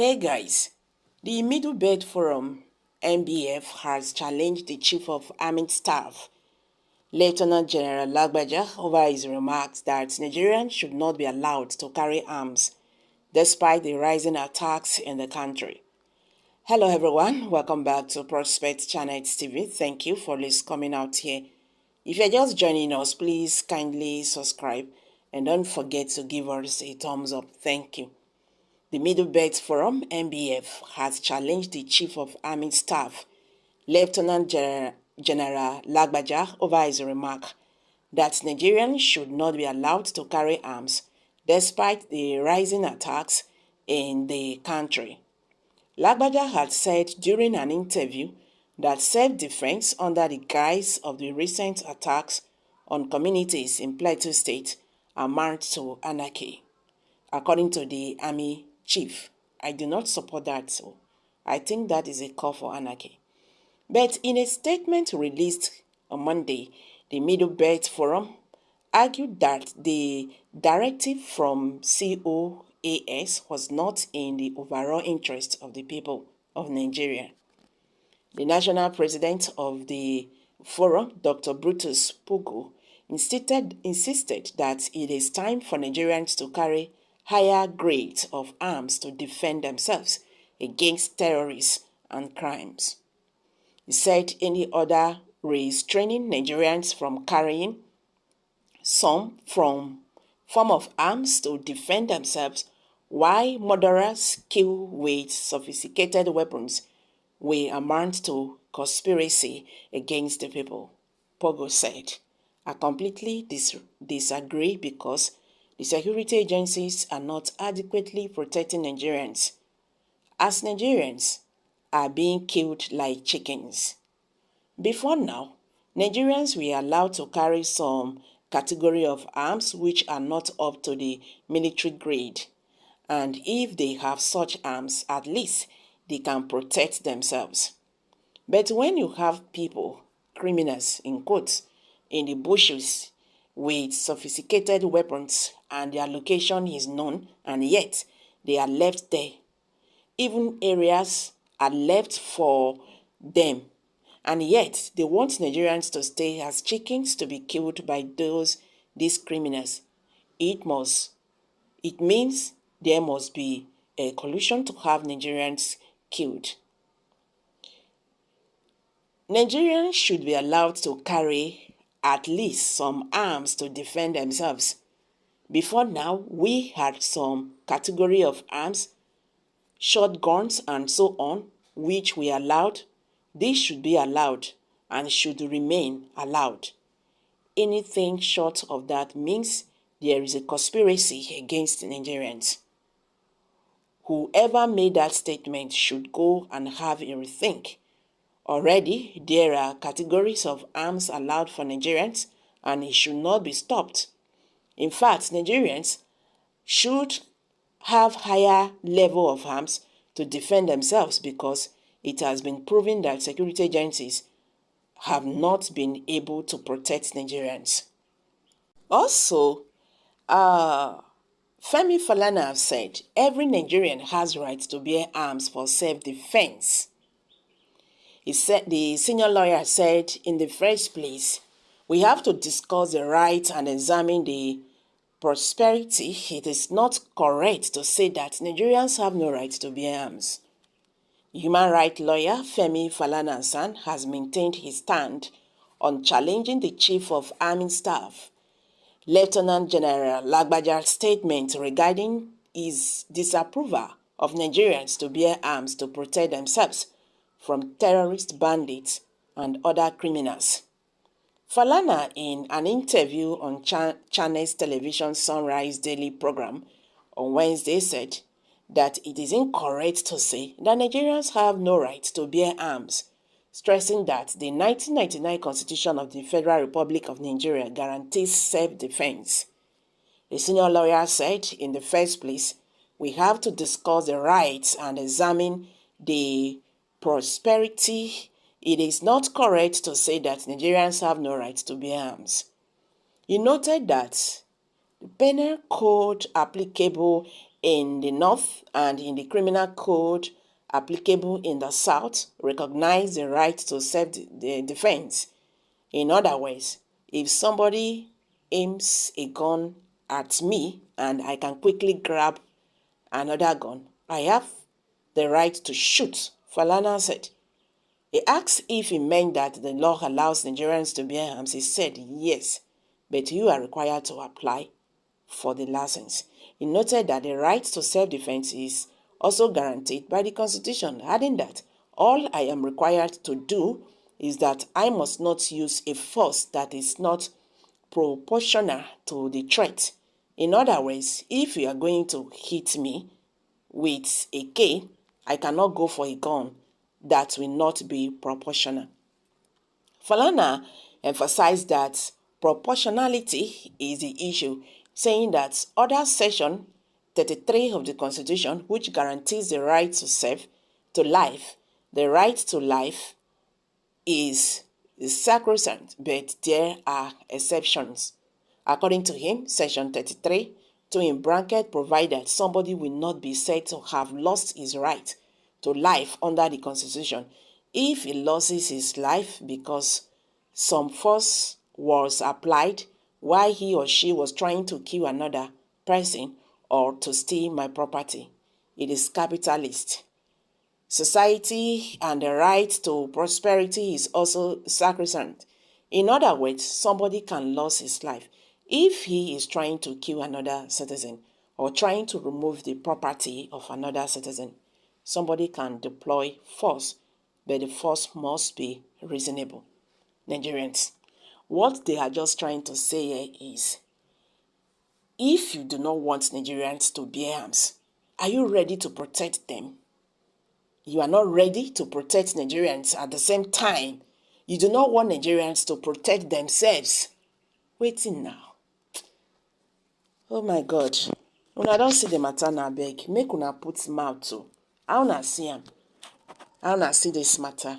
Hey guys, the Middle Belt Forum (MBF) has challenged the Chief of Army Staff, Lieutenant General Lagbaja, over his remarks that Nigerians should not be allowed to carry arms despite the rising attacks in the country. Hello everyone, welcome back to Prospect Channel TV. Thank you for coming out here. If you're just joining us, please kindly subscribe and don't forget to give us a thumbs up. Thank you. The Middle Belt Forum (MBF) has challenged the Chief of Army Staff, Lieutenant General Lagbaja, over his remark that Nigerians should not be allowed to carry arms despite the rising attacks in the country. Lagbaja had said during an interview that self-defense under the guise of the recent attacks on communities in Plateau State amount to anarchy. According to the Army Chief, I do not support that, so I think that is a call for anarchy. But in a statement released on Monday, the Middle Belt Forum argued that the directive from COAS was not in the overall interest of the people of Nigeria. The national president of the forum, Dr. Brutus Pugu, insisted that it is time for Nigerians to carry higher grades of arms to defend themselves against terrorists and crimes. He said any other restraining Nigerians from carrying some form of arms to defend themselves while murderers kill with sophisticated weapons will amount to conspiracy against the people, Pogo said. I completely disagree because the security agencies are not adequately protecting Nigerians, as Nigerians are being killed like chickens. Before now, Nigerians were allowed to carry some category of arms which are not up to the military grade, and if they have such arms, at least they can protect themselves. But when you have people, criminals in quotes, in the bushes with sophisticated weapons and their location is known and yet they are left there, even areas are left for them, and yet they want Nigerians to stay as chickens to be killed by these criminals, it means there must be a collusion to have Nigerians killed. Nigerians should be allowed to carry at least some arms to defend themselves. Before now, we had some category of arms, shotguns and so on, which we allowed. These should be allowed and should remain allowed. Anything short of that means there is a conspiracy against Nigerians. Whoever made that statement should go and have a rethink. Already, there are categories of arms allowed for Nigerians, and it should not be stopped. In fact, Nigerians should have higher level of arms to defend themselves because it has been proven that security agencies have not been able to protect Nigerians. Also, Femi Falana said every Nigerian has right to bear arms for self-defense. He said, the senior lawyer said, in the first place, we have to discuss the right and examine the prosperity. It is not correct to say that Nigerians have no right to bear arms. Human rights lawyer Femi Falana has maintained his stand on challenging the Chief of Army Staff, Lieutenant General Lagbaja's statement regarding his disapproval of Nigerians to bear arms to protect themselves from terrorist bandits and other criminals. Falana, in an interview on Channels Television Sunrise Daily program on Wednesday, said that it is incorrect to say that Nigerians have no right to bear arms, stressing that the 1999 Constitution of the Federal Republic of Nigeria guarantees self-defense. The senior lawyer said, in the first place, we have to discuss the rights and examine the prosperity. It is not correct to say that Nigerians have no right to bear arms. He noted that the penal code applicable in the North and in the criminal code applicable in the South recognize the right to self-defense. In other words, if somebody aims a gun at me and I can quickly grab another gun, I have the right to shoot, Falana said. He asked if he meant that the law allows Nigerians to bear arms. He said yes, but you are required to apply for the license. He noted that the right to self-defense is also guaranteed by the Constitution, adding that all I am required to do is that I must not use a force that is not proportional to the threat. In other words, if you are going to hit me with a cane, I cannot go for a gun that will not be proportional. Falana emphasized that proportionality is the issue, saying that under Section 33 of the Constitution, which guarantees the right to life, the right to life is sacrosanct, but there are exceptions. According to him, Section 33, to in bracket, provide that somebody will not be said to have lost his right to life under the Constitution if he loses his life because some force was applied while he or she was trying to kill another person or to steal my property. It is capitalist. Society and the right to prosperity is also sacrosanct. In other words, somebody can lose his life if he is trying to kill another citizen or trying to remove the property of another citizen. Somebody can deploy force, but the force must be reasonable. Nigerians, what they are just trying to say here is, if you do not want Nigerians to bear arms, are you ready to protect them? You are not ready to protect Nigerians at the same time. You do not want Nigerians to protect themselves. Waiting now. Oh my God. Una don't see the matter now, beg. Make una put mouth to. How una see am? How una see this matter?